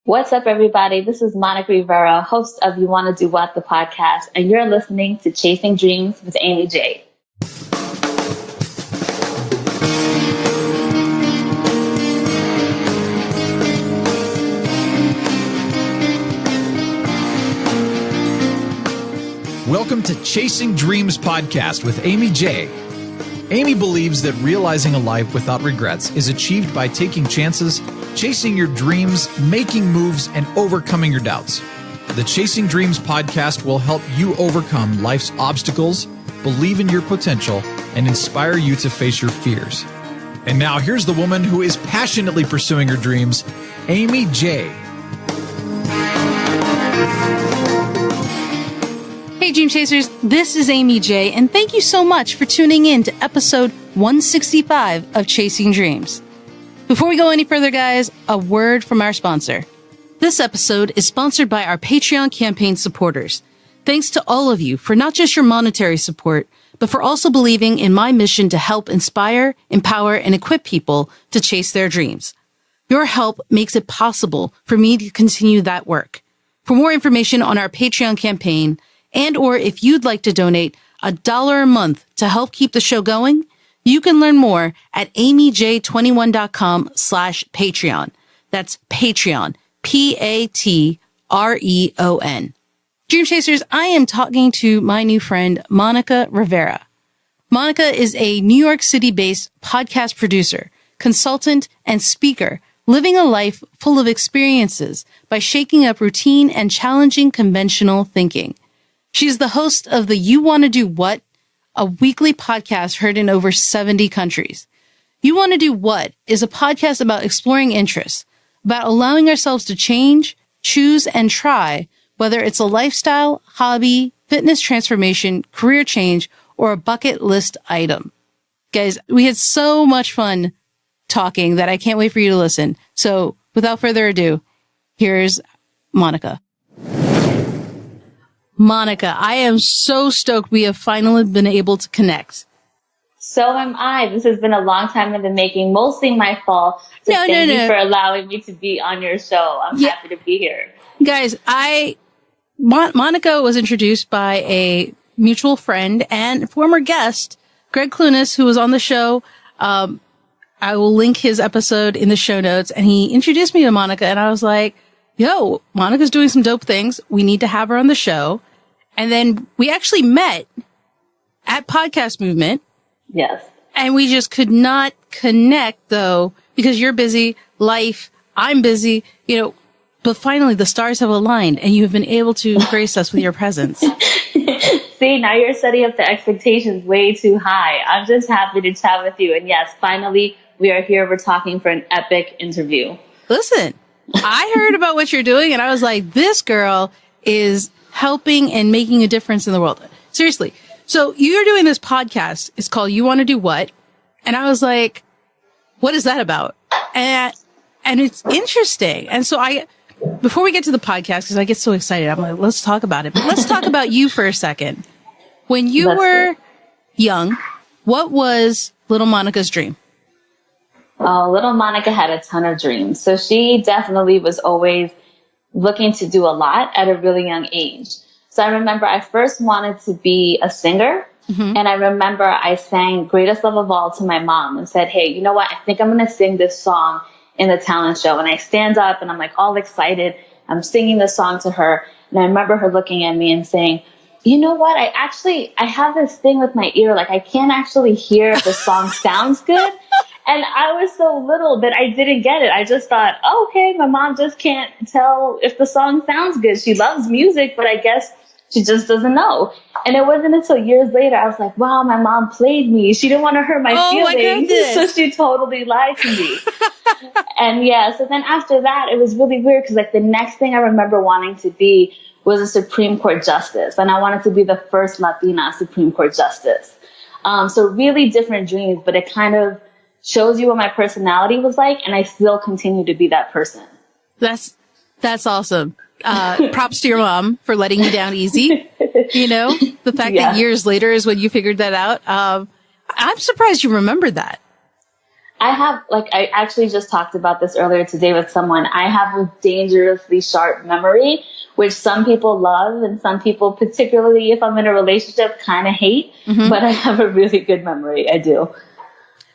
What's up, everybody? This is Monica Rivera, host of You Want to Do What, the podcast, and you're listening to Chasing Dreams with Amy J. Welcome to Chasing Dreams podcast with Amy J. Amy believes that realizing a life without regrets is achieved by taking chances, chasing your dreams, making moves, and overcoming your doubts. The Chasing Dreams podcast will help you overcome life's obstacles, believe in your potential, and inspire you to face your fears. And now here's the woman who is passionately pursuing her dreams, Amy J. Hey, Dream Chasers, this is Amy J, and thank you so much for tuning in to episode 165 of Chasing Dreams. Before we go any further, guys, a word from our sponsor. This episode is sponsored by our Patreon campaign supporters. Thanks to all of you for not just your monetary support, but for also believing in my mission to help inspire, empower, and equip people to chase their dreams. Your help makes it possible for me to continue that work. For more information on our Patreon campaign, and or if you'd like to donate $1 a month to help keep the show going, you can learn more at amyj21.com/Patreon. That's Patreon, Patreon. Dream Chasers, I am talking to my new friend, Monica Rivera. Monica is a New York City-based podcast producer, consultant, and speaker, living a life full of experiences by shaking up routine and challenging conventional thinking. She's the host of the You Want to Do What, a weekly podcast heard in over 70 countries. You Want to Do What is a podcast about exploring interests, about allowing ourselves to change, choose, and try, whether it's a lifestyle, hobby, fitness transformation, career change, or a bucket list item. Guys, we had so much fun talking that I can't wait for you to listen. So without further ado, here's Monica. Monica, I am so stoked we have finally been able to connect. So am I. This has been a long time in the making, mostly my fault. So thank you for allowing me to be on your show. I'm happy to be here. Guys, Monica was introduced by a mutual friend and former guest, Greg Clunas, who was on the show. I will link his episode in the show notes, and he introduced me to Monica, and I was like, yo, Monica's doing some dope things. We need to have her on the show. And then we actually met at Podcast Movement. Yes. And we just could not connect, though, because you're busy, life, I'm busy, but finally the stars have aligned and you have been able to grace us with your presence. See, now you're setting up the expectations way too high. I'm just happy to chat with you. And yes, finally, we are here. We're talking for an epic interview. Listen, I heard about what you're doing and I was like, this girl is helping and making a difference in the world. Seriously. So you're doing this podcast. It's called You Want to Do What? And I was like, what is that about? And it's interesting. And so before we get to the podcast, because I get so excited, I'm like, let's talk about it. But let's talk about you for a second. When you were young, what was little Monica's dream? Oh, little Monica had a ton of dreams. So she definitely was always looking to do a lot at a really young age. So I remember I first wanted to be a singer. Mm-hmm. And I remember I sang Greatest Love of All to my mom and said, hey, you know what? I think I'm going to sing this song in the talent show. And I stand up and I'm like all excited. I'm singing the song to her. And I remember her looking at me and saying, you know what? I have this thing with my ear. Like I can't actually hear if the song sounds good. And I was so little that I didn't get it. I just thought, oh, okay, my mom just can't tell if the song sounds good. She loves music, but I guess she just doesn't know. And it wasn't until years later, I was like, wow, my mom played me. She didn't want to hurt my feelings. So she totally lied to me. And so then after that, it was really weird because like the next thing I remember wanting to be was a Supreme Court justice. And I wanted to be the first Latina Supreme Court justice. So really different dreams, but it kind of shows you what my personality was like. And I still continue to be that person. That's awesome. Props to your mom for letting you down easy. The fact that years later is when you figured that out. I'm surprised you remembered that. I have, like, I actually just talked about this earlier today with someone. I have a dangerously sharp memory, which some people love and some people, particularly if I'm in a relationship, kind of hate. Mm-hmm. But I have a really good memory. I do.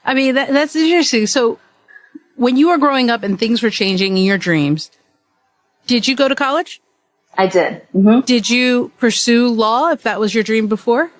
I mean, that's interesting. So when you were growing up and things were changing in your dreams, did you go to college? I did. Mm-hmm. Did you pursue law if that was your dream before?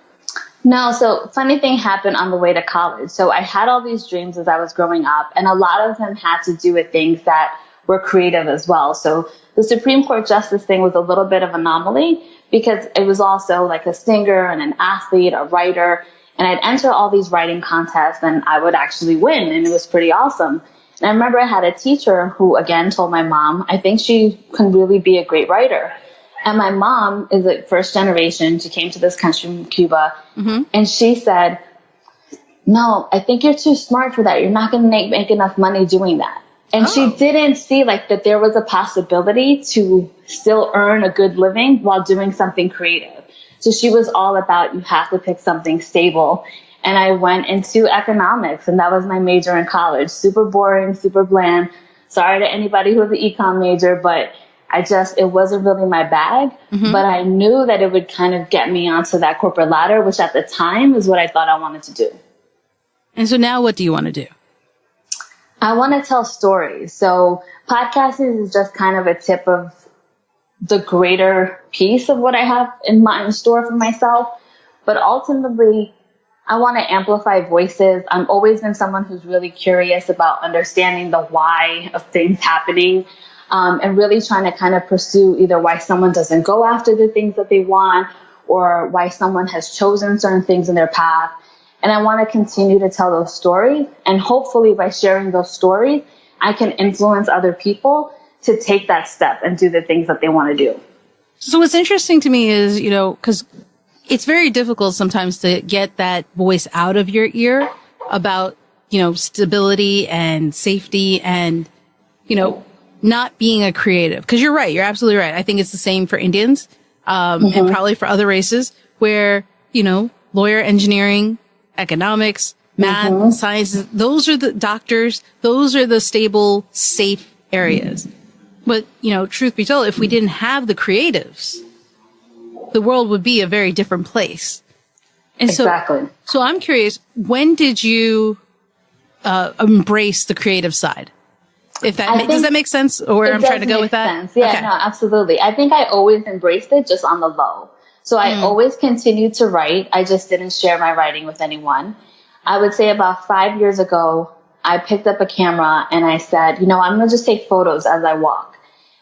No. So funny thing happened on the way to college. So I had all these dreams as I was growing up, and a lot of them had to do with things that were creative as well. So the Supreme Court justice thing was a little bit of an anomaly because it was also like a singer and an athlete, a writer, and I'd enter all these writing contests and I would actually win, and it was pretty awesome. And I remember I had a teacher who, again, told my mom, I think she can really be a great writer. And my mom is like first generation. She came to this country from Cuba. Mm-hmm. And she said, no, I think you're too smart for that. You're not going to make enough money doing that. And she didn't see like that there was a possibility to still earn a good living while doing something creative. So she was all about, you have to pick something stable. And I went into economics, and that was my major in college. Super boring, super bland. Sorry to anybody who was an econ major, but it wasn't really my bag, mm-hmm. but I knew that it would kind of get me onto that corporate ladder, which at the time is what I thought I wanted to do. And so now what do you want to do? I want to tell stories. So podcasting is just kind of a tip of the greater piece of what I have in store for myself. But ultimately, I want to amplify voices. I've always been someone who's really curious about understanding the why of things happening. And really trying to kind of pursue either why someone doesn't go after the things that they want or why someone has chosen certain things in their path. And I want to continue to tell those stories. And hopefully by sharing those stories, I can influence other people to take that step and do the things that they want to do. So what's interesting to me is, because it's very difficult sometimes to get that voice out of your ear about, stability and safety and, not being a creative. Because you're right. You're absolutely right. I think it's the same for Indians, mm-hmm. and probably for other races where, lawyer, engineering, economics, math, mm-hmm. sciences, those are the doctors. Those are the stable, safe areas. But, truth be told, if we didn't have the creatives, the world would be a very different place. And exactly. So I'm curious, when did you embrace the creative side? Does that make sense, or where I'm trying to go with that? Sense. Yeah, okay. No, absolutely. I think I always embraced it just on the low. So I always continued to write. I just didn't share my writing with anyone. I would say about 5 years ago, I picked up a camera and I said, I'm going to just take photos as I walk.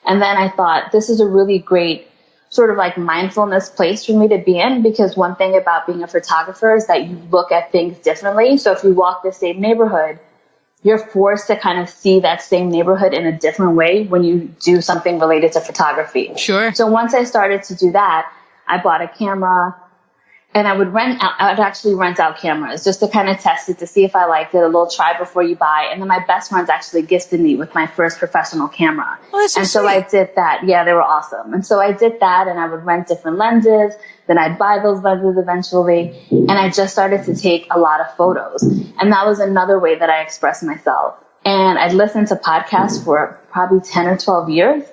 And then I thought, this is a really great sort of like mindfulness place for me to be in, because one thing about being a photographer is that you look at things differently. So if you walk the same neighborhood, you're forced to kind of see that same neighborhood in a different way when you do something related to photography. Sure. So once I started to do that, I bought a camera, and I would actually rent out cameras just to kind of test it to see if I liked it, a little try before you buy. And then my best friends actually gifted me with my first professional camera. Oh, that's so and sweet. So I did that. Yeah, they were awesome. And so I did that, and I would rent different lenses. Then I'd buy those lenses eventually. And I just started to take a lot of photos. And that was another way that I expressed myself. And I'd listened to podcasts for probably 10 or 12 years.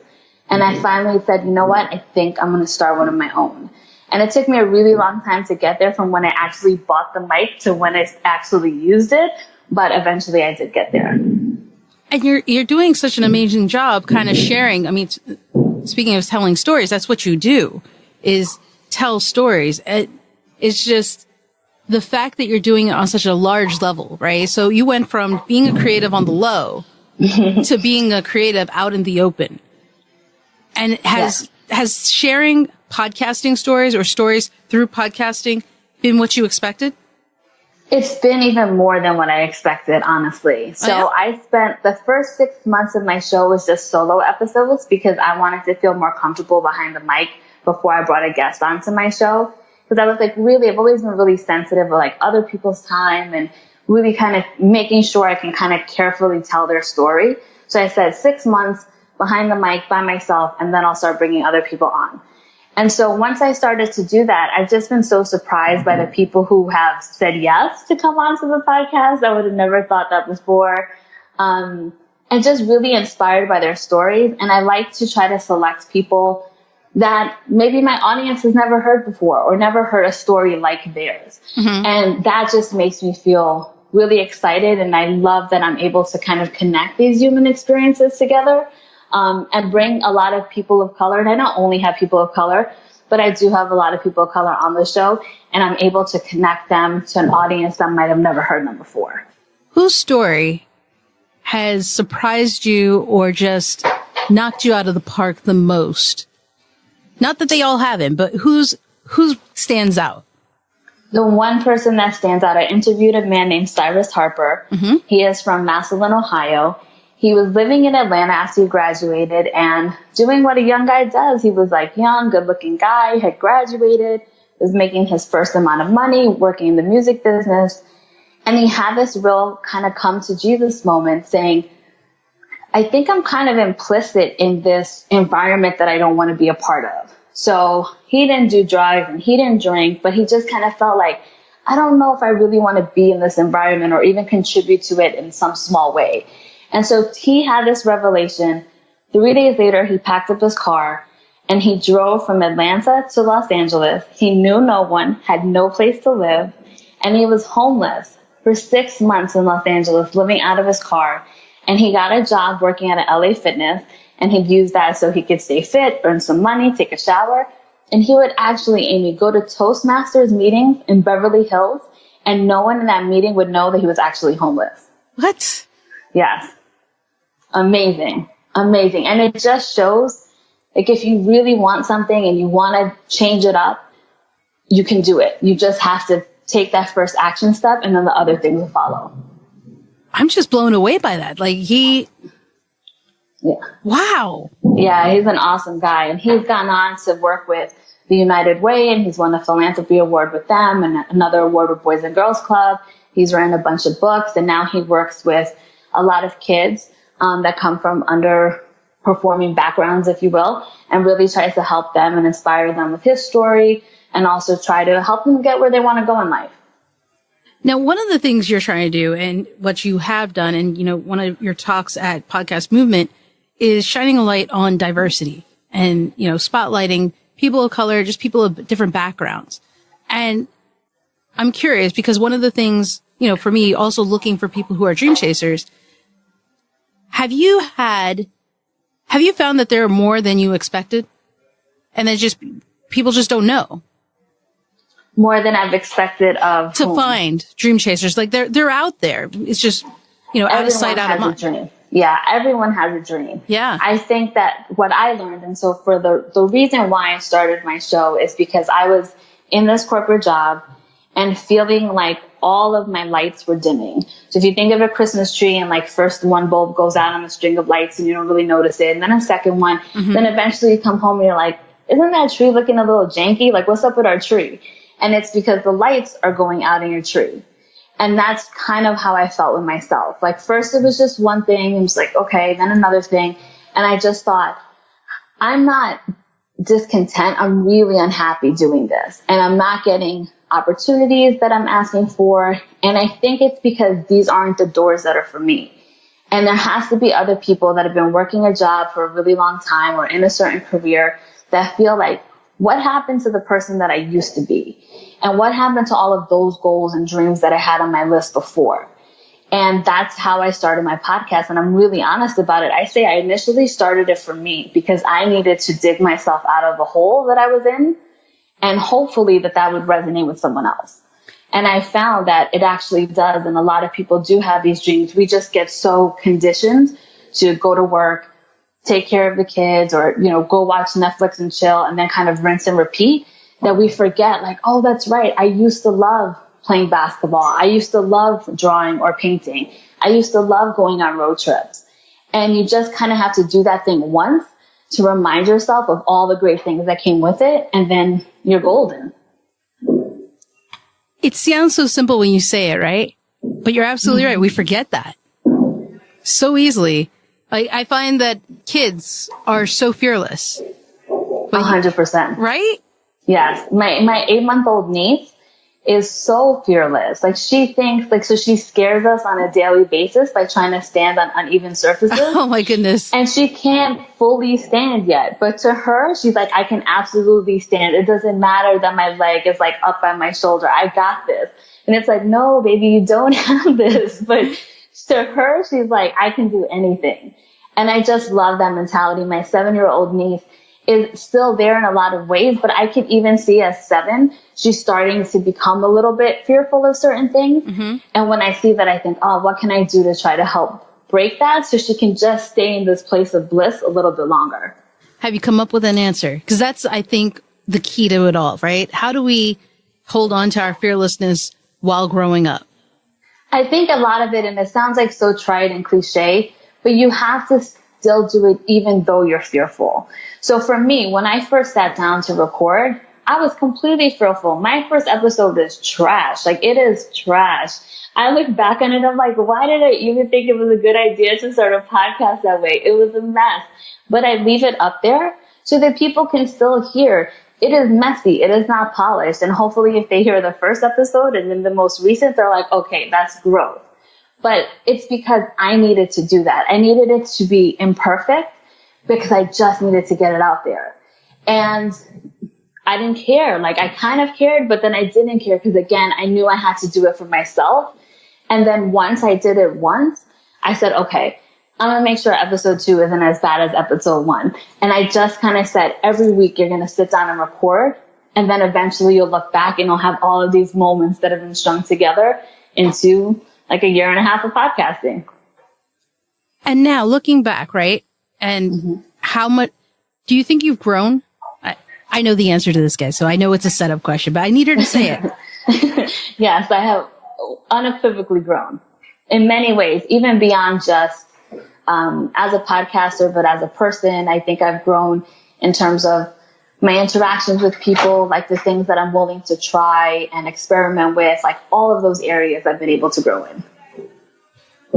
And I finally said, you know what? I think I'm going to start one of my own. And it took me a really long time to get there, from when I actually bought the mic to when I actually used it. But eventually I did get there. And you're doing such an amazing job kind of sharing. I mean, speaking of telling stories, that's what you do, is tell stories. It's just the fact that you're doing it on such a large level, right? So you went from being a creative on the low to being a creative out in the open. And has sharing podcasting stories or stories through podcasting been what you expected? It's been even more than what I expected, honestly. So I spent the first 6 months of my show was just solo episodes, because I wanted to feel more comfortable behind the mic before I brought a guest onto my show. Because I was like, I've always been really sensitive of like other people's time and really kind of making sure I can kind of carefully tell their story. So I said 6 months behind the mic by myself, and then I'll start bringing other people on. And so once I started to do that, I've just been so surprised by the people who have said yes to come onto the podcast. I would have never thought that before. And just really inspired by their stories. And I like to try to select people that maybe my audience has never heard before or never heard a story like theirs. Mm-hmm. And that just makes me feel really excited. And I love that I'm able to kind of connect these human experiences together, and bring a lot of people of color. And I not only have people of color, but I do have a lot of people of color on the show, and I'm able to connect them to an audience that might have never heard them before. Whose story has surprised you or just knocked you out of the park the most? Not that they all haven't, but who stands out? The one person that stands out, I interviewed a man named Cyrus Harper. Mm-hmm. He is from Massillon, Ohio. He was living in Atlanta after he graduated and doing what a young guy does. He was like young, good looking guy, had graduated, was making his first amount of money, working in the music business. And he had this real kind of come to Jesus moment saying, I think I'm kind of implicit in this environment that I don't want to be a part of. So he didn't do drugs and he didn't drink, but he just kind of felt like, I don't know if I really want to be in this environment or even contribute to it in some small way. And so he had this revelation. 3 days later, he packed up his car and he drove from Atlanta to Los Angeles. He knew no one, had no place to live, and he was homeless for 6 months in Los Angeles, living out of his car. And he got a job working at an LA Fitness, and he'd use that so he could stay fit, earn some money, take a shower. And he would actually, Amy, go to Toastmasters meetings in Beverly Hills, and no one in that meeting would know that he was actually homeless. What? Yes. Amazing. Amazing. And it just shows, like, if you really want something and you want to change it up, you can do it. You just have to take that first action step, and then the other things will follow. I'm just blown away by that. Like, Yeah. Wow. Yeah, he's an awesome guy. And he's gone on to work with the United Way, and he's won a philanthropy award with them and another award with Boys and Girls Club. He's written a bunch of books, and now he works with a lot of kids that come from underperforming backgrounds, if you will, and really tries to help them and inspire them with his story, and also try to help them get where they want to go in life. Now, one of the things you're trying to do and what you have done, and, you know, one of your talks at Podcast Movement is shining a light on diversity and, you know, spotlighting people of color, just people of different backgrounds. And I'm curious because one of the things, you know, for me, also looking for people who are dream chasers, have you found that there are more than you expected? And then just, people just don't know. More than I've expected of to find dream chasers. Like they're out there. It's just, you know, out of sight, out of mind. Dream. Yeah, everyone has a dream. Yeah. I think that what I learned, and so for the reason why I started my show is because I was in this corporate job and feeling like all of my lights were dimming. So if you think of a Christmas tree and like first one bulb goes out on a string of lights and you don't really notice it, and then a second one, then eventually you come home and you're like, isn't that tree looking a little janky? Like, what's up with our tree? And it's because the lights are going out in your tree. And that's kind of how I felt with myself. Like first it was just one thing. It was like, okay, then another thing. And I just thought, I'm not discontent. I'm really unhappy doing this. And I'm not getting opportunities that I'm asking for. And I think it's because these aren't the doors that are for me. And there has to be other people that have been working a job for a really long time or in a certain career that feel like, what happened to the person that I used to be? And what happened to all of those goals and dreams that I had on my list before? And that's how I started my podcast. And I'm really honest about it. I say I initially started it for me because I needed to dig myself out of the hole that I was in. And hopefully that would resonate with someone else. And I found that it actually does. And a lot of people do have these dreams. We just get so conditioned to go to work, take care of the kids, or, you know, go watch Netflix and chill and then kind of rinse and repeat, that we forget like, oh, that's right. I used to love playing basketball. I used to love drawing or painting. I used to love going on road trips. And you just kind of have to do that thing once to remind yourself of all the great things that came with it. And then you're golden. It sounds so simple when you say it, right? But you're absolutely right. We forget that so easily. I find that kids are so fearless. 100%. Right? Yes. My 8-month-old niece is so fearless. Like she thinks, like, so she scares us on a daily basis by trying to stand on uneven surfaces. Oh my goodness. And she can't fully stand yet. But to her, she's like, I can absolutely stand. It doesn't matter that my leg is like up by my shoulder. I got this. And it's like, no, baby, you don't have this. But to her, she's like, I can do anything. And I just love that mentality. My 7-year-old niece is still there in a lot of ways, but I could even see at 7, she's starting to become a little bit fearful of certain things. Mm-hmm. And when I see that, I think, oh, what can I do to try to help break that so she can just stay in this place of bliss a little bit longer? Have you come up with an answer? Because that's, I think, the key to it all, right? How do we hold on to our fearlessness while growing up? I think a lot of it, and it sounds like so trite and cliche, but you have to still do it even though you're fearful. So for me, when I first sat down to record, I was completely fearful. My first episode is trash. Like, it is trash. I look back on it, I'm like, why did I even think it was a good idea to start a podcast that way? It was a mess. But I leave it up there so that people can still hear. It is messy. It is not polished. And hopefully if they hear the first episode and then the most recent, they're like, okay, that's growth. But it's because I needed to do that. I needed it to be imperfect because I just needed to get it out there. And I didn't care. Like, I kind of cared, but then I didn't care because, again, I knew I had to do it for myself. And then once I did it once, I said, okay, I'm going to make sure episode 2 isn't as bad as episode 1. And I just kind of said, every week you're going to sit down and record. And then eventually you'll look back and you'll have all of these moments that have been strung together into like a year and a half of podcasting. And now looking back, right? And how much do you think you've grown? I know the answer to this, guys, so I know it's a setup question, but I need her to say it. Yes, I have unequivocally grown in many ways, even beyond just as a podcaster, but as a person. I think I've grown in terms of my interactions with people, like the things that I'm willing to try and experiment with, like all of those areas I've been able to grow in.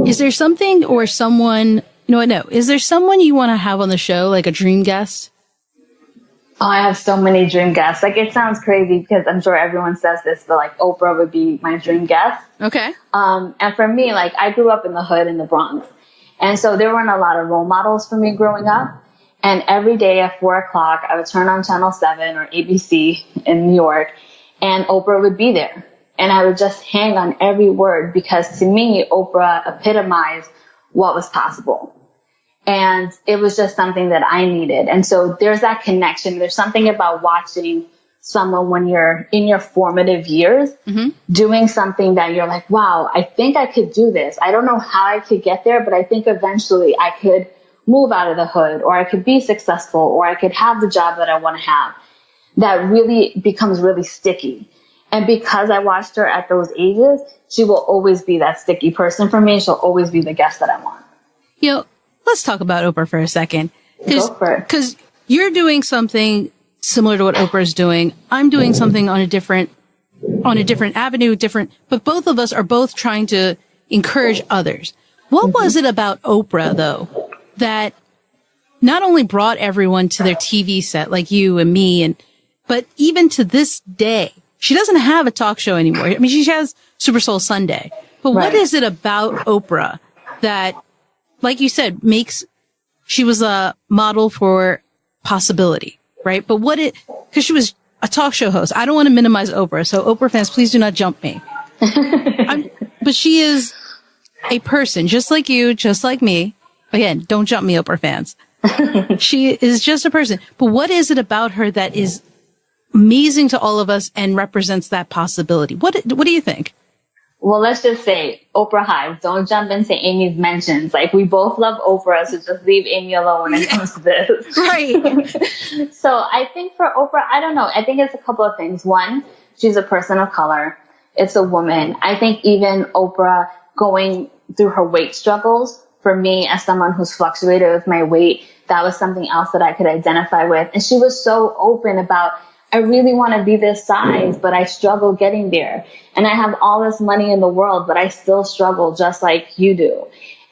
Is there something or someone, is there someone you want to have on the show, like a dream guest? Oh, I have so many dream guests. Like, it sounds crazy because I'm sure everyone says this, but like Oprah would be my dream guest. Okay. And for me, like, I grew up in the hood in the Bronx. And so there weren't a lot of role models for me growing up. And every day at 4:00, I would turn on Channel 7 or ABC in New York, and Oprah would be there. And I would just hang on every word because to me, Oprah epitomized what was possible. And it was just something that I needed. And so there's that connection. There's something about watching someone when you're in your formative years, doing something that you're like, wow, I think I could do this. I don't know how I could get there, but I think eventually I could move out of the hood, or I could be successful, or I could have the job that I want to have. That really becomes really sticky. And because I watched her at those ages, she will always be that sticky person for me. She'll always be the guest that I want. Let's talk about Oprah for a second. Go for it. Because you're doing something similar to what Oprah's doing. I'm doing something on a different avenue, but both of us are both trying to encourage others. What was it about Oprah, though, that not only brought everyone to their TV set like you and me, but even to this day, she doesn't have a talk show anymore. I mean, she has Super Soul Sunday, but What is it about Oprah that, like you said, she was a model for possibility, right? But because she was a talk show host. I don't want to minimize Oprah. So Oprah fans, please do not jump me. But she is a person just like you, just like me. Again, don't jump me, Oprah fans. She is just a person. But what is it about her that is amazing to all of us and represents that possibility? What do you think? Well, let's just say Oprah hives. Don't jump into Amy's mentions. Like, we both love Oprah, so just leave Amy alone when it comes to this. Right. So I think for Oprah, I don't know. I think it's a couple of things. One, she's a person of color. It's a woman. I think even Oprah going through her weight struggles, for me, as someone who's fluctuated with my weight, that was something else that I could identify with. And she was so open about, I really want to be this size, but I struggle getting there. And I have all this money in the world, but I still struggle just like you do.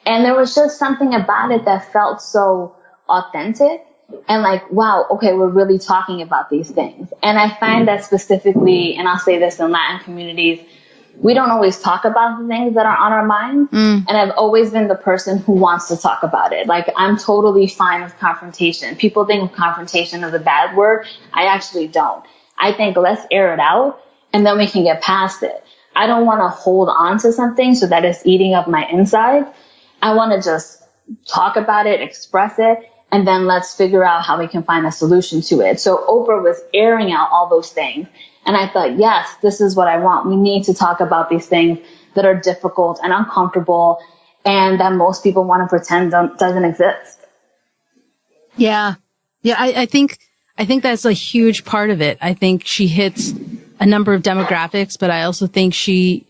And there was just something about it that felt so authentic. and like, wow, okay, we're really talking about these things. And I find that specifically, and I'll say this in Latin communities, we don't always talk about the things that are on our minds. And I've always been the person who wants to talk about it. Like, I'm totally fine with confrontation. People think of confrontation as a bad word. I actually don't. I think let's air it out and then we can get past it. I don't want to hold on to something so that it's eating up my insides. I want to just talk about it, express it, and then let's figure out how we can find a solution to it. So Oprah was airing out all those things. And I thought, yes, this is what I want. We need to talk about these things that are difficult and uncomfortable and that most people want to pretend doesn't exist. Yeah. Yeah. I think that's a huge part of it. I think she hits a number of demographics, but I also think she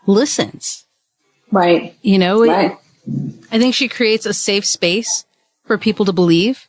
listens. Right. You know, right. I think she creates a safe space for people to believe.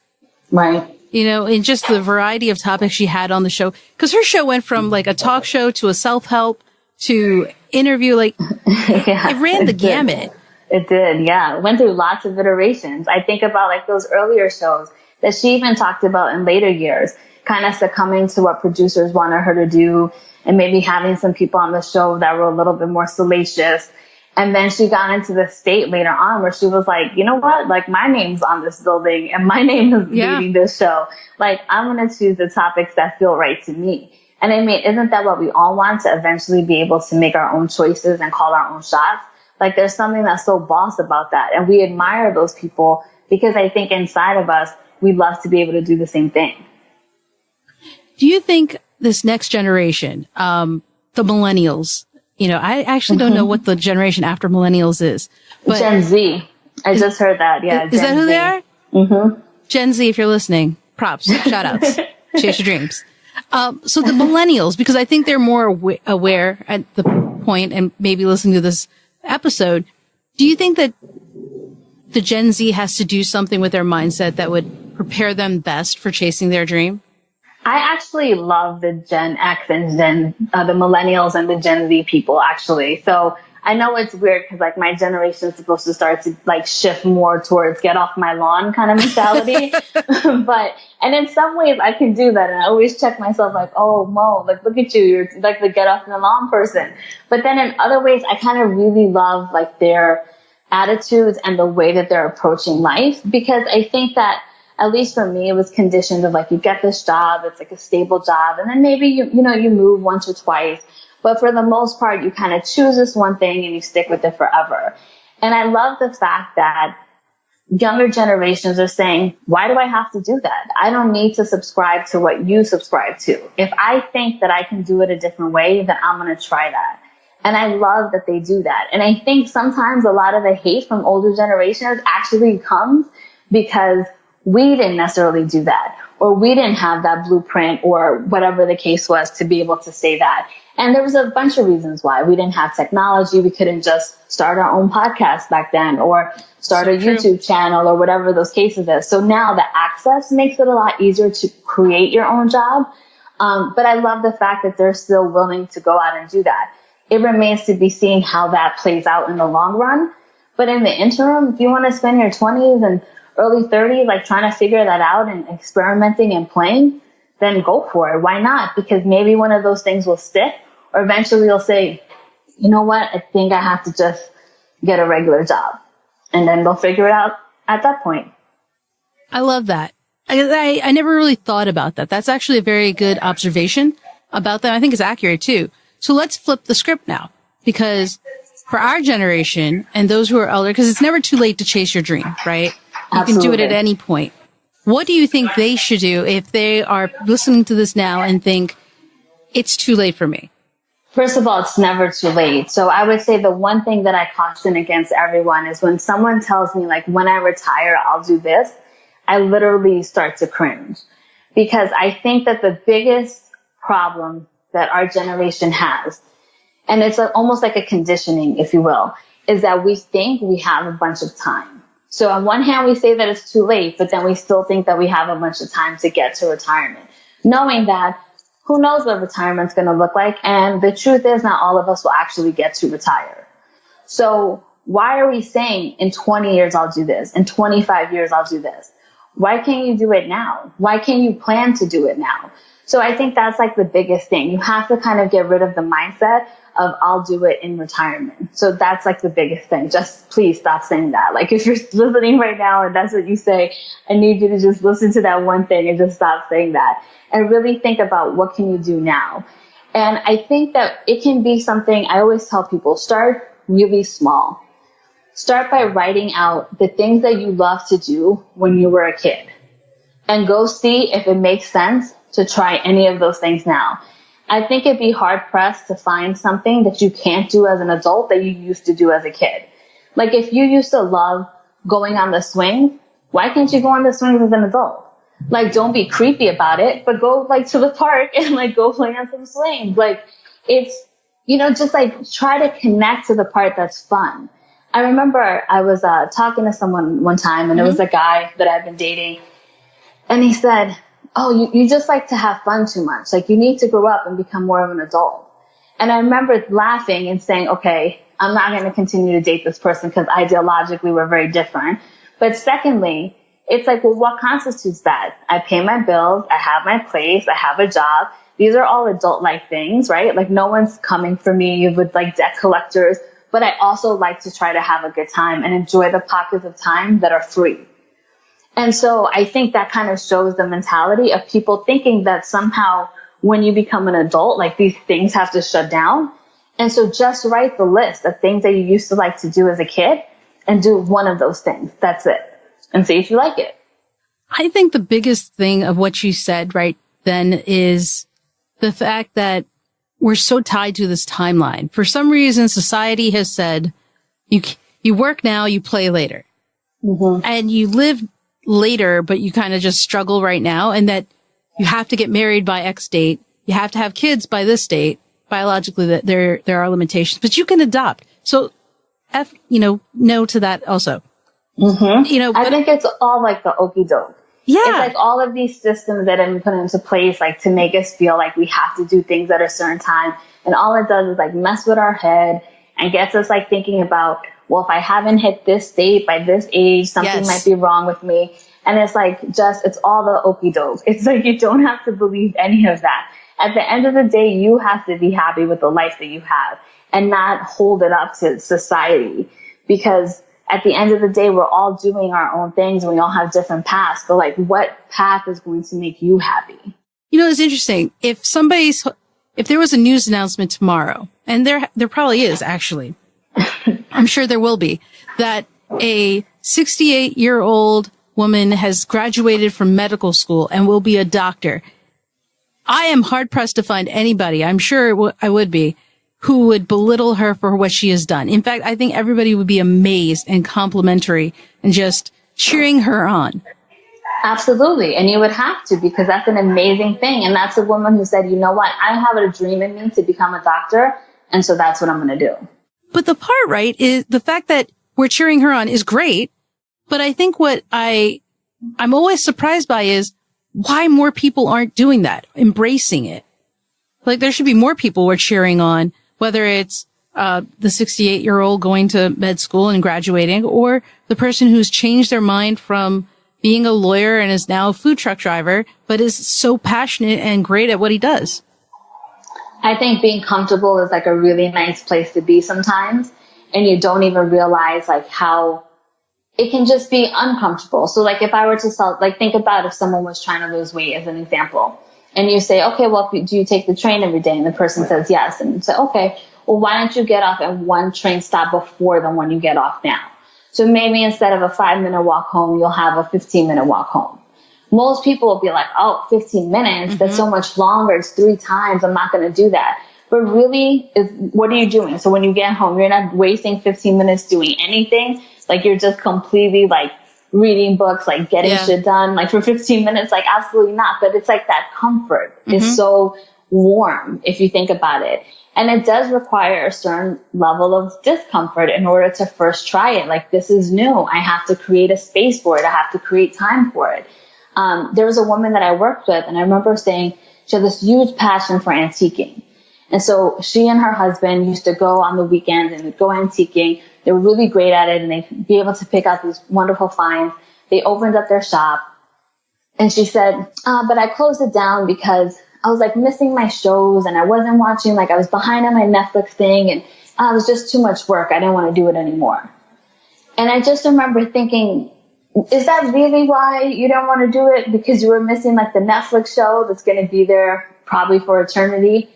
Right. You know, in just the variety of topics she had on the show, because her show went from like a talk show to a self-help to interview, like yeah, it ran the gamut. It did. Yeah. It went through lots of iterations. I think about like those earlier shows that she even talked about in later years, kind of succumbing to what producers wanted her to do and maybe having some people on the show that were a little bit more salacious. And then she got into the state later on where she was like, you know what? Like, my name's on this building and my name is leading this show. Like, I'm going to choose the topics that feel right to me. And I mean, isn't that what we all want, to eventually be able to make our own choices and call our own shots? Like, there's something that's so boss about that. And we admire those people because I think inside of us, we'd love to be able to do the same thing. Do you think this next generation, the millennials, you know, I actually don't know what the generation after millennials is. But Gen Z. I just heard that. Yeah. Is that who they are? Mm-hmm. Gen Z, if you're listening, props, shout outs, chase your dreams. So the millennials, because I think they're more aware at the point and maybe listening to this episode. Do you think that the Gen Z has to do something with their mindset that would prepare them best for chasing their dream? I actually love the Gen X and the millennials and the Gen Z people, actually. So I know it's weird because like my generation is supposed to start to like shift more towards get off my lawn kind of mentality. And in some ways I can do that. And I always check myself like, oh, Mo, like, look at you. You're like the get off the lawn person. But then in other ways, I kind of really love like their attitudes and the way that they're approaching life, because I think that, at least for me, it was conditioned of like, you get this job, it's like a stable job, and then maybe you move once or twice. But for the most part, you kind of choose this one thing and you stick with it forever. And I love the fact that younger generations are saying, why do I have to do that? I don't need to subscribe to what you subscribe to. If I think that I can do it a different way, then I'm going to try that. And I love that they do that. And I think sometimes a lot of the hate from older generations actually comes because we didn't necessarily do that, or we didn't have that blueprint, or whatever the case was, to be able to say that. And there was a bunch of reasons why. We didn't have technology. We couldn't just start our own podcast back then, or start a YouTube channel, or whatever those cases is. So now the access makes it a lot easier to create your own job. But I love the fact that they're still willing to go out and do that. It remains to be seen how that plays out in the long run. But in the interim, if you want to spend your 20s and early 30s, like trying to figure that out and experimenting and playing, then go for it. Why not? Because maybe one of those things will stick, or eventually you'll say, you know what? I think I have to just get a regular job. And then they'll figure it out at that point. I love that. I never really thought about that. That's actually a very good observation about that. I think it's accurate too. So let's flip the script now, because for our generation and those who are elder, because it's never too late to chase your dream, right? You can do it at any point. What do you think they should do if they are listening to this now and think it's too late for me? First of all, it's never too late. So I would say the one thing that I caution against everyone is when someone tells me like, when I retire, I'll do this, I literally start to cringe, because I think that the biggest problem that our generation has, and it's almost like a conditioning, if you will, is that we think we have a bunch of time. So on one hand, we say that it's too late, but then we still think that we have a bunch of time to get to retirement, knowing that who knows what retirement's going to look like. And the truth is, not all of us will actually get to retire. So why are we saying in 20 years, I'll do this, in 25 years, I'll do this? Why can't you do it now? Why can't you plan to do it now? So I think that's like the biggest thing. You have to kind of get rid of the mindset of I'll do it in retirement. So that's like the biggest thing. Just please stop saying that. Like if you're listening right now and that's what you say, I need you to just listen to that one thing and just stop saying that and really think about what can you do now. And I think that it can be something I always tell people, start really small. Start by writing out the things that you love to do when you were a kid and go see if it makes sense to try any of those things now. I think it'd be hard pressed to find something that you can't do as an adult that you used to do as a kid. Like if you used to love going on the swing, why can't you go on the swings as an adult? Like don't be creepy about it, but go like to the park and like go play on some swings. Like it's, you know, just like try to connect to the part that's fun. I remember I was talking to someone one time and it was a guy that I've been dating and he said, oh, you just like to have fun too much. Like you need to grow up and become more of an adult. And I remember laughing and saying, okay, I'm not going to continue to date this person because ideologically we're very different. But secondly, it's like, well, what constitutes that? I pay my bills. I have my place. I have a job. These are all adult-like things, right? Like no one's coming for me with like debt collectors, but I also like to try to have a good time and enjoy the pockets of time that are free. And so I think that kind of shows the mentality of people thinking that somehow when you become an adult, like these things have to shut down. And so just write the list of things that you used to like to do as a kid and do one of those things. That's it. And see if you like it. I think the biggest thing of what you said right then is the fact that we're so tied to this timeline. For some reason, society has said you work now, you play later. And you live later, but you kind of just struggle right now, and that you have to get married by X date. You have to have kids by this date. Biologically, that there are limitations, but you can adopt. So, no to that also. You know, I think it's all like the okie doke. Yeah. It's like all of these systems that have been put into place, like to make us feel like we have to do things at a certain time. And all it does is like mess with our head and gets us like thinking about, well, if I haven't hit this state by this age, something might be wrong with me. And it's like it's all the okie doke. It's like you don't have to believe any of that. At the end of the day, you have to be happy with the life that you have and not hold it up to society, because at the end of the day, we're all doing our own things and we all have different paths. But like, what path is going to make you happy? You know, it's interesting. If there was a news announcement tomorrow, and there probably is actually, I'm sure there will be, that a 68-year-old woman has graduated from medical school and will be a doctor. I am hard pressed to find anybody, I'm sure I would be, who would belittle her for what she has done. In fact, I think everybody would be amazed and complimentary and just cheering her on. Absolutely. And you would have to, because that's an amazing thing. And that's a woman who said, you know what, I have a dream in me to become a doctor. And so that's what I'm going to do. But the part, right, is the fact that we're cheering her on is great. But I think what I'm always surprised by is why more people aren't doing that, embracing it. Like there should be more people we're cheering on, whether it's the 68-year-old going to med school and graduating, or the person who's changed their mind from being a lawyer and is now a food truck driver, but is so passionate and great at what he does. I think being comfortable is like a really nice place to be sometimes, and you don't even realize like how it can just be uncomfortable. So like if I were to think about if someone was trying to lose weight as an example, and you say, okay, well, do you take the train every day? And the person says yes. And you say, okay, well, why don't you get off at one train stop before the one you get off now? So maybe instead of a 5-minute walk home, you'll have a 15-minute walk home. Most people will be like, oh, 15 minutes, that's so much longer. It's 3 times. I'm not going to do that. But really, what are you doing? So when you get home, you're not wasting 15 minutes doing anything. Like you're just completely like reading books, like getting shit done, like for 15 minutes, like absolutely not. But it's like that comfort is so warm if you think about it. And it does require a certain level of discomfort in order to first try it. Like this is new. I have to create a space for it. I have to create time for it. There was a woman that I worked with, and I remember saying she had this huge passion for antiquing. And so she and her husband used to go on the weekends and they'd go antiquing. They were really great at it, and they'd be able to pick out these wonderful finds. They opened up their shop. And she said, but I closed it down because I was like missing my shows and I wasn't watching, like I was behind on my Netflix thing and it was just too much work. I didn't want to do it anymore. And I just remember thinking, is that really why you don't want to do it? Because you were missing like the Netflix show that's going to be there probably for eternity.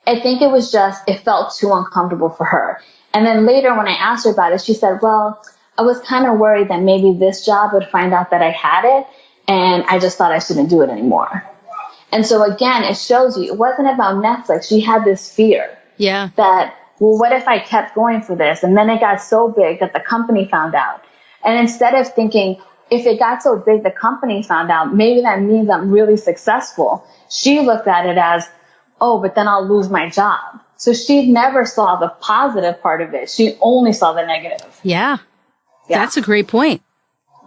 I think it was just, it felt too uncomfortable for her. And then later when I asked her about it, she said, well, I was kind of worried that maybe this job would find out that I had it. And I just thought I shouldn't do it anymore. And so again, it shows you, it wasn't about Netflix. She had this fear. Yeah. That, well, what if I kept going for this? And then it got so big that the company found out. And instead of thinking, if it got so big, the company found out, maybe that means I'm really successful. She looked at it as, oh, but then I'll lose my job. So she never saw the positive part of it. She only saw the negative. Yeah. That's a great point.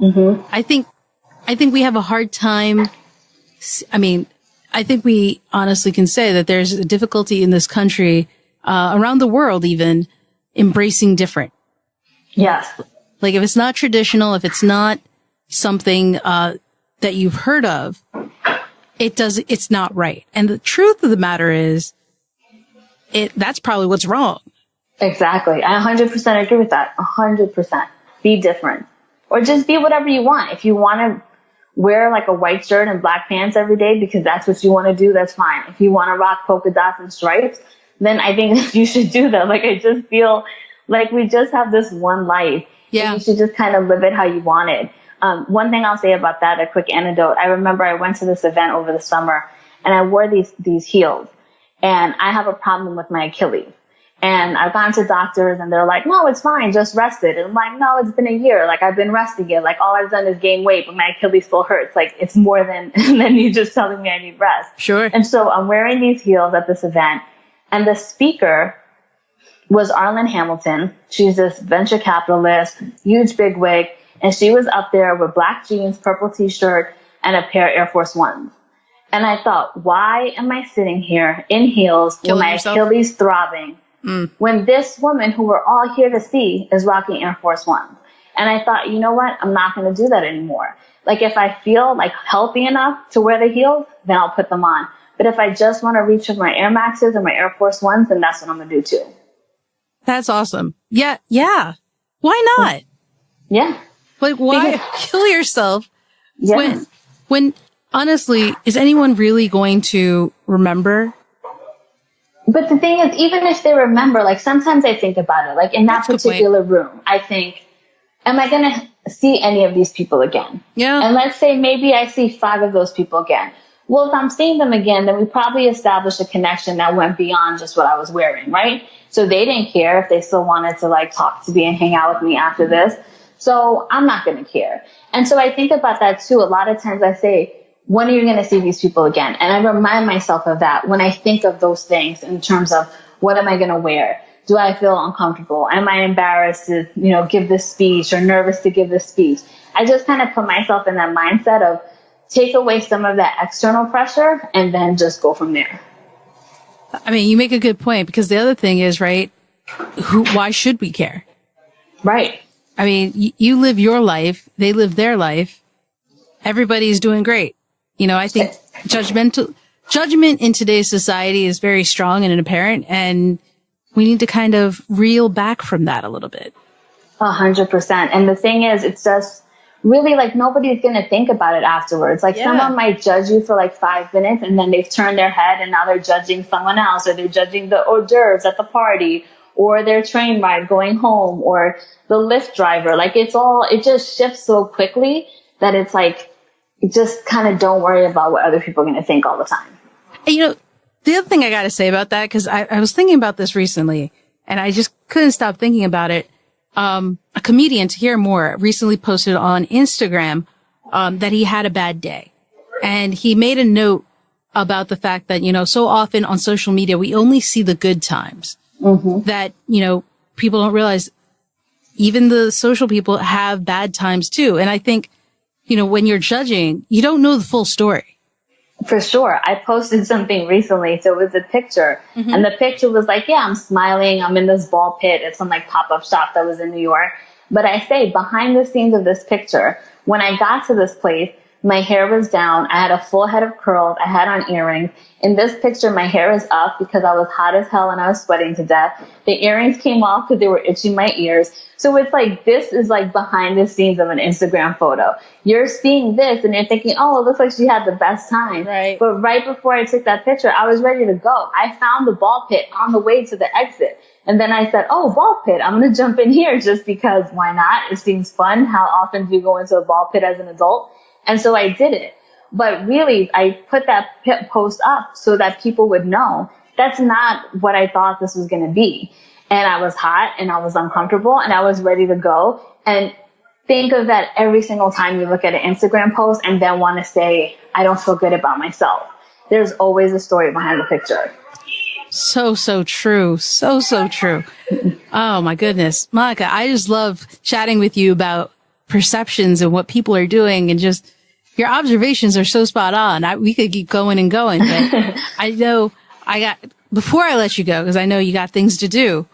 Mm-hmm. I think we have a hard time. I mean, I think we honestly can say that there's a difficulty in this country, around the world, even embracing different. Yes. Like if it's not traditional, if it's not something, that you've heard of, it's not right. And the truth of the matter is, that's probably what's wrong. Exactly. I 100% agree with that. 100%. Be different. Or just be whatever you want. If you want to wear like a white shirt and black pants every day because that's what you want to do, that's fine. If you want to rock polka dots and stripes, then I think you should do that. Like, I just feel like we just have this one life. Yeah. And you should just kind of live it how you want it. One thing I'll say about that, a quick anecdote. I remember I went to this event over the summer and I wore these heels, and I have a problem with my Achilles. And I've gone to doctors and they're like, no, it's fine. Just rest it. And I'm like, no, it's been a year. Like, I've been resting it. Like, all I've done is gain weight, but my Achilles still hurts. Like, it's more than you just telling me I need rest. Sure. And so I'm wearing these heels at this event, and the speaker was Arlen Hamilton. She's this venture capitalist, huge bigwig. And she was up there with black jeans, purple t-shirt, and a pair of Air Force Ones. And I thought, why am I sitting here in heels with my Achilles throbbing when this woman who we're all here to see is rocking Air Force Ones? And I thought, you know what? I'm not going to do that anymore. Like, if I feel like healthy enough to wear the heels, then I'll put them on. But if I just want to reach with my Air Maxes and my Air Force Ones, then that's what I'm going to do too. That's awesome. Yeah. Yeah. Why not? Yeah. Like, why kill yourself? Yeah. When honestly, is anyone really going to remember? But the thing is, even if they remember, like, sometimes I think about it, like in that particular room, I think, am I going to see any of these people again? Yeah. And let's say maybe I see 5 of those people again. Well, if I'm seeing them again, then we probably established a connection that went beyond just what I was wearing, right? So they didn't care if they still wanted to like talk to me and hang out with me after this. So I'm not going to care. And so I think about that too. A lot of times I say, when are you going to see these people again? And I remind myself of that when I think of those things in terms of, what am I going to wear? Do I feel uncomfortable? Am I embarrassed to, give this speech, or nervous to give this speech? I just kind of put myself in that mindset of take away some of that external pressure and then just go from there. I mean, you make a good point, because the other thing is, right, why should we care? Right. I mean, you live your life, they live their life. Everybody's doing great. I think judgment in today's society is very strong and apparent, and we need to kind of reel back from that a little bit. 100%. And the thing is, it's just really like nobody's going to think about it afterwards. Like someone might judge you for like 5 minutes and then they've turned their head and now they're judging someone else, or they're judging the hors d'oeuvres at the party, or their train ride going home, or the Lyft driver. Like it just shifts so quickly that it's like, just kind of don't worry about what other people are going to think all the time. And the other thing I got to say about that, because I was thinking about this recently and I just couldn't stop thinking about it. A comedian, to hear more, recently posted on Instagram that he had a bad day. And he made a note about the fact that, so often on social media, we only see the good times. Mm-hmm. That, people don't realize even the social people have bad times too. And I think, when you're judging, you don't know the full story. For sure. I posted something recently. So it was a picture, and the picture was like, yeah, I'm smiling. I'm in this ball pit at some like pop-up shop that was in New York. But I say behind the scenes of this picture, when I got to this place, My hair was down. I had a full head of curls. I had on earrings. In this picture, my hair is up because I was hot as hell and I was sweating to death. The earrings came off because they were itching my ears. So it's like, this is like behind the scenes of an Instagram photo. You're seeing this and you're thinking, oh, it looks like she had the best time. Right. But right before I took that picture, I was ready to go. I found the ball pit on the way to the exit. And then I said, oh, ball pit, I'm going to jump in here just because why not? It seems fun. How often do you go into a ball pit as an adult? And so I did it. But really, I put that post up so that people would know that's not what I thought this was going to be. And I was hot and I was uncomfortable and I was ready to go. And think of that every single time you look at an Instagram post and then want to say, I don't feel good about myself. There's always a story behind the picture. So true. So true. Oh my goodness. Monica, I just love chatting with you about perceptions and what people are doing, and just your observations are so spot on. We could keep going and going, but I know before I let you go, because I know you got things to do.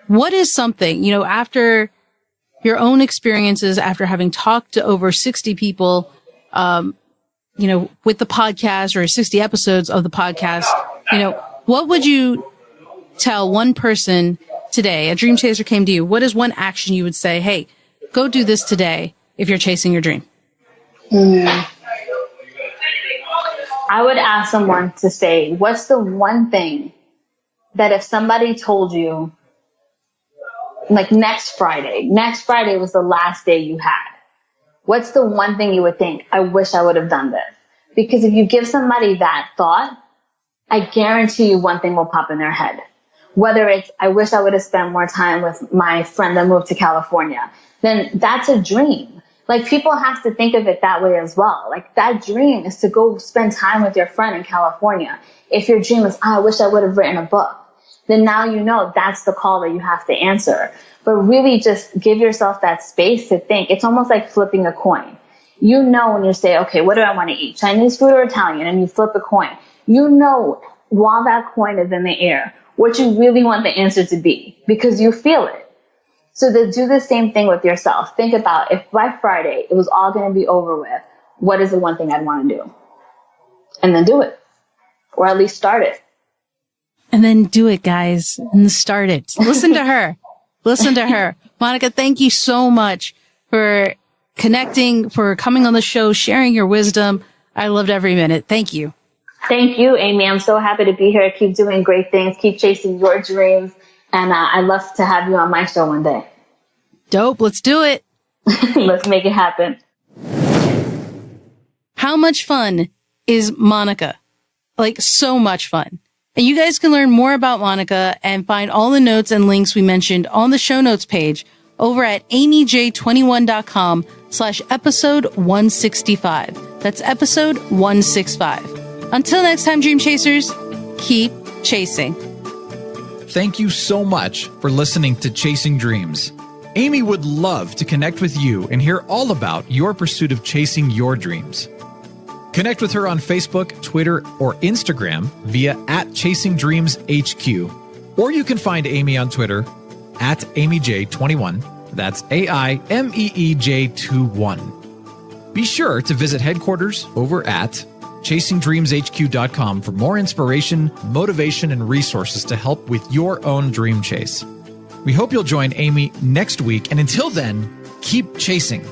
What is something, after your own experiences, after having talked to over 60 people, with the podcast, or 60 episodes of the podcast, what would you tell one person today? A dream chaser came to you. What is one action you would say, hey, go do this today if you're chasing your dream? I would ask someone to say, what's the one thing that if somebody told you, like next Friday was the last day you had, what's the one thing you would think, I wish I would have done this? Because if you give somebody that thought, I guarantee you one thing will pop in their head. Whether it's, I wish I would have spent more time with my friend that moved to California, then that's a dream. Like, people have to think of it that way as well. Like, that dream is to go spend time with your friend in California. If your dream is, I wish I would have written a book, then now you know that's the call that you have to answer. But really just give yourself that space to think. It's almost like flipping a coin. You know, when you say, okay, what do I want to eat? Chinese food or Italian? And you flip a coin. You know, while that coin is in the air, what you really want the answer to be, because you feel it. So to do the same thing with yourself. Think about, if by Friday it was all going to be over with, what is the one thing I'd want to do? And then do it. Or at least start it. And then do it, guys. And start it. Listen to her. Listen to her. Monica, thank you so much for connecting, for coming on the show, sharing your wisdom. I loved every minute. Thank you. Thank you, Amy. I'm so happy to be here. Keep doing great things. Keep chasing your dreams. And I'd love to have you on my show one day. Dope. Let's do it. Let's make it happen. How much fun is Monica? Like, so much fun. And you guys can learn more about Monica and find all the notes and links we mentioned on the show notes page over at amyj21.com/episode 165. That's episode 165. Until next time, Dream Chasers, keep chasing. Thank you so much for listening to Chasing Dreams. Amy would love to connect with you and hear all about your pursuit of chasing your dreams. Connect with her on Facebook, Twitter, or Instagram via @ChasingDreamsHQ. Or you can find Amy on Twitter @AmyJ21. That's AIMEEJ21. Be sure to visit headquarters over at ChasingDreamsHQ.com for more inspiration, motivation, and resources to help with your own dream chase. We hope you'll join Amy next week, and until then, keep chasing.